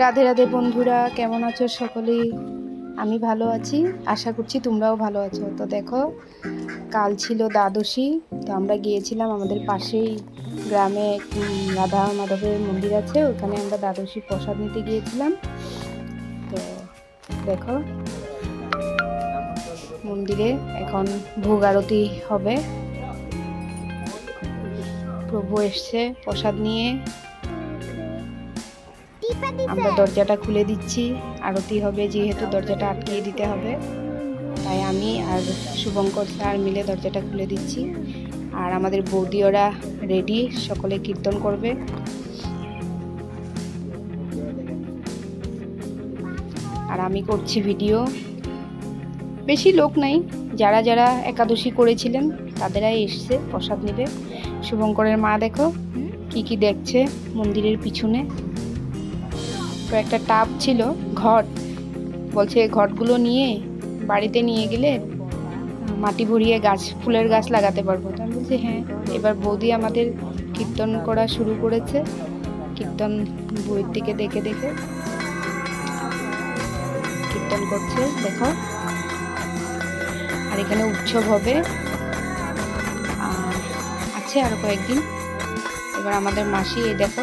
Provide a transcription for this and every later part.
রাধে রাধে বন্ধুরা, কেমন আছো সকলেই? আমি ভালো আছি, আশা করছি তোমরাও ভালো আছো। তো দেখো, কাল ছিল দ্বাদশী। তো আমরা গিয়েছিলাম আমাদের পাশেই গ্রামে রাধা মাধবের মন্দির আছে, ওখানে আমরা দ্বাদশী প্রসাদ নিতে গিয়েছিলাম। তো দেখো, মন্দিরে এখন ভোগ আরতি হবে। প্রভু এসছে প্রসাদ নিয়ে। আমরা দরজাটা খুলে দিচ্ছি, আরতি হবে যেহেতু দরজাটা আটকিয়ে দিতে হবে, তাই আমি আর শুভঙ্কর স্যার মিলে দরজাটা খুলে দিচ্ছি। আর আমাদের বৌদিওরা রেডি, সকলে কীর্তন করবে। আর আমি করছি ভিডিও। বেশি লোক নাই, যারা যারা একাদশী করেছিলেন তাদেরাই এসছে প্রসাদ নেবে। শুভঙ্করের মা দেখো কি কি দেখছে মন্দিরের পিছনে। তো একটা টাব ছিল, ঘট, বলছে ঘটগুলো নিয়ে বাড়িতে নিয়ে গেলে মাটি ভরিয়ে গাছ, ফুলের গাছ লাগাতে পারবো। তো আমি বলছি হ্যাঁ। এবার বৌদি আমাদের কীর্তন করা শুরু করেছে, কীর্তন বইয়ের দিকে দেখে দেখে কীর্তন করছে দেখো। আর এখানে উৎসব হবে, আছে আরো কয়েকদিন। এবার আমাদের মাসি এই দেখো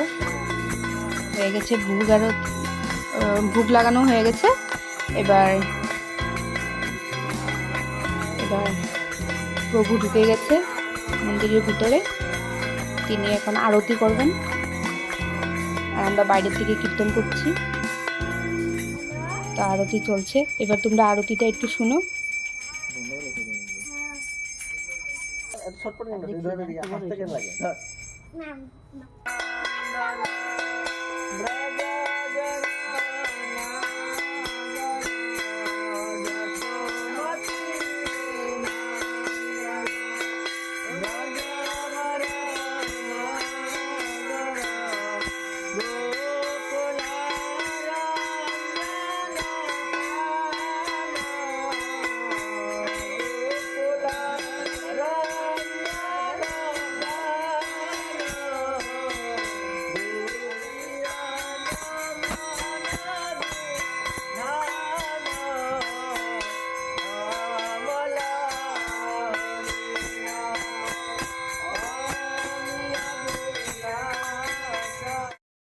হয়ে গেছে ভোগ, আরো ভোগ লাগানো হয়ে গেছে। এবার প্রভু ঢুকে গেছে মন্দিরের ভিতরে, তিনি এখন আরতি করবেন। আর আমরা বাইরের থেকে কীর্তন করছি, তো আরতি চলছে। এবার তোমরা আরতিটা একটু শুনো।